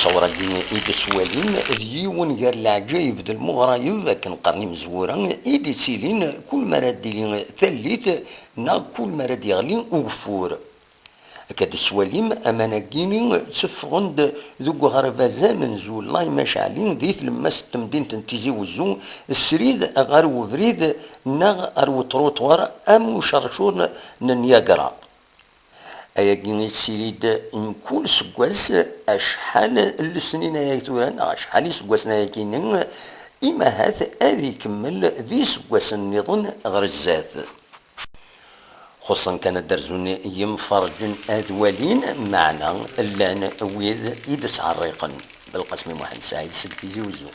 صورة اللي إيدي سوالين اليون غير العجايب د المغرايب كنقرني مزورة إيدي سيلين كل مرة ديلي ثليت نا كل مرة يغلي وفور كاد سواليم أمانا كيني تفغند ذوك غربازا من زول الله ما شعلين ديث لما ستمدين تنتيزي وزو السريد غار وفريد نا غار وتروطوار أم شرشور نياجرا أياكي سيريد كل سكواس أشحال السنين يكتوران أشحال سكواسنا يكينين إما هذا أذي كمل ذي سكواس النظام غرزات خصوصا كان درزون يمفرجن أذوالين معنا اللان ويذ يدس عريقا بالقسم محمد سعيد سكتيزي وزو